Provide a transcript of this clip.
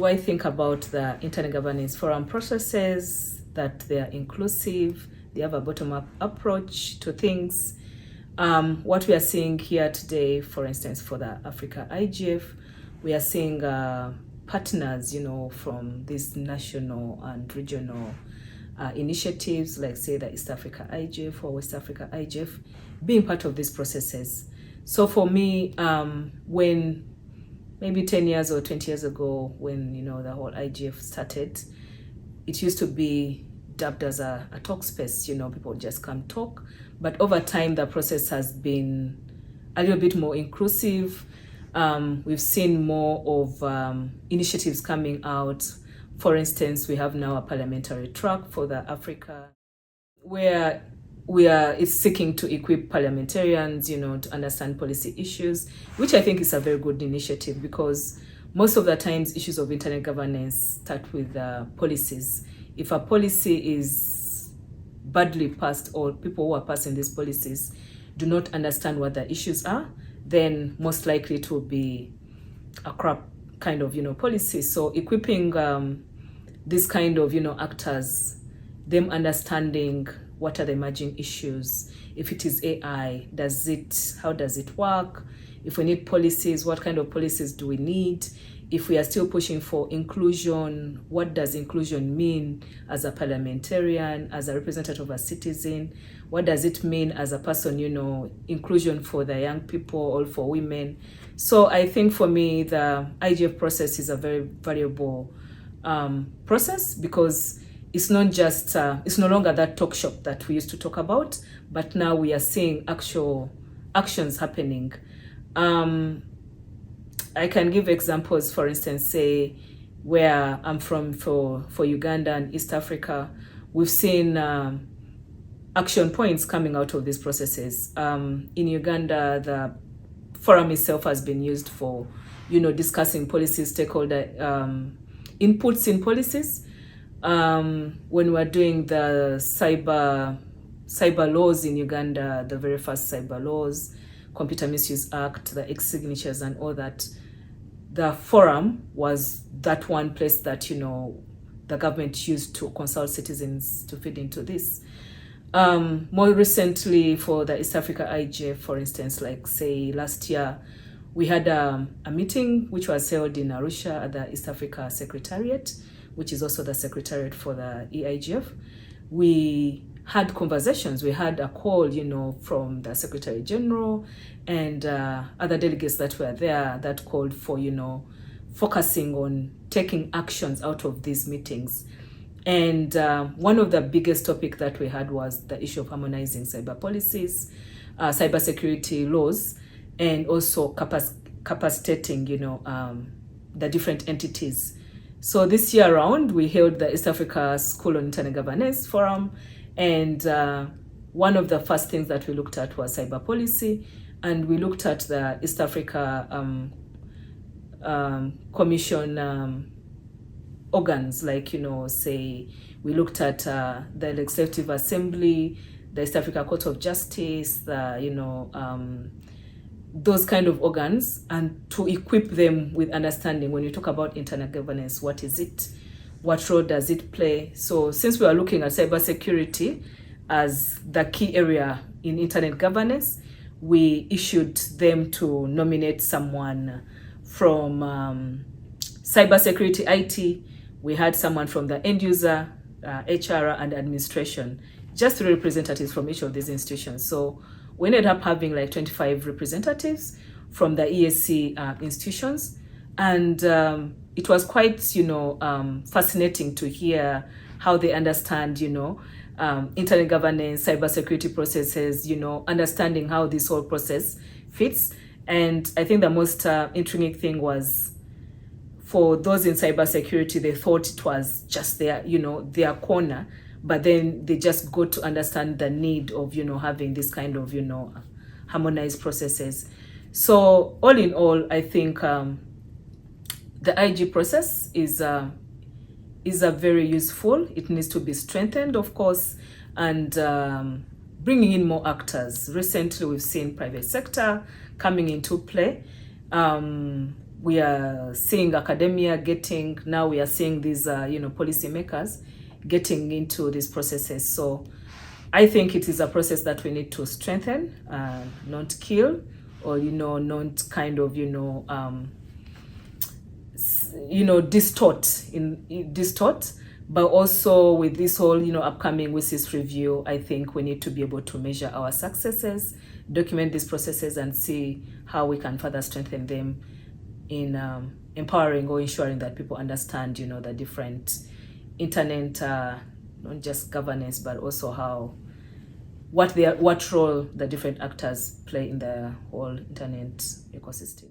do I think about the internet governance forum processes? That they are inclusive, they have a bottom-up approach to things. What we are seeing here today, for instance, for the Africa IGF, we are seeing partners, from these national and regional initiatives, like say the East Africa IGF or West Africa IGF, being part of these processes. So for me, when maybe 10 years or 20 years ago, when the whole IGF started, it used to be dubbed as a talk space. People just come talk. But over time, the process has been a little bit more inclusive. We've seen more of initiatives coming out. For instance, we have now a parliamentary track for the Africa, where it's seeking to equip parliamentarians, to understand policy issues, which I think is a very good initiative, because most of the times issues of internet governance start with policies. If a policy is badly passed, or people who are passing these policies do not understand what the issues are, then most likely it will be a crap kind of policy. So equipping this kind of actors, them understanding what are the emerging issues. If it is AI, how does it work? If we need policies, what kind of policies do we need? If we are still pushing for inclusion, what does inclusion mean as a parliamentarian, as a representative of a citizen? What does it mean as a person, inclusion for the young people or for women? So I think for me, the IGF process is a very valuable process, because it's not just, it's no longer that talk shop that we used to talk about, but now we are seeing actual actions happening. I can give examples, for instance, say where I'm from, for Uganda and East Africa, we've seen action points coming out of these processes. In Uganda, the forum itself has been used for, discussing policy stakeholder inputs in policies. When we're doing the cyber laws in Uganda, the very first cyber laws, Computer Misuse Act, the ex-signatures and all that, the forum was that one place that, the government used to consult citizens to feed into this. More recently, for the East Africa IGF, for instance, like say last year, we had a meeting which was held in Arusha at the East Africa Secretariat, which is also the secretariat for the EIGF. We had conversations. We had a call, from the Secretary General and other delegates that were there, that called for, focusing on taking actions out of these meetings. And one of the biggest topics that we had was the issue of harmonizing cyber policies, cyber security laws, and also capacitating, the different entities. So this year around, we held the East Africa School on Internet Governance Forum, and one of the first things that we looked at was cyber policy, and we looked at the East Africa Commission organs, like, say, we looked at the Legislative Assembly, the East Africa Court of Justice, those kind of organs, and to equip them with understanding when you talk about internet governance, what is it? What role does it play? So since we are looking at cybersecurity as the key area in internet governance, we issued them to nominate someone from cybersecurity IT. We had someone from the end user, HR, and administration, just 3 representatives from each of these institutions. So we ended up having like 25 representatives from the ESC institutions. And it was quite, fascinating to hear how they understand, internet governance, cybersecurity processes, understanding how this whole process fits. And I think the most intriguing thing was, for those in cybersecurity, they thought it was just their corner, but then they just got to understand the need of, having this kind of, harmonized processes. So all in all, I think the IG process is a very useful. It needs to be strengthened, of course, and bringing in more actors. Recently, we've seen private sector coming into play. we are seeing academia now we are seeing these, policymakers getting into these processes. So I think it is a process that we need to strengthen, not kill, or, not kind of, distort. But also with this whole, upcoming WSIS review, I think we need to be able to measure our successes, document these processes, and see how we can further strengthen them in empowering or ensuring that people understand, the different internet, not just governance, but also what role the different actors play in the whole internet ecosystem.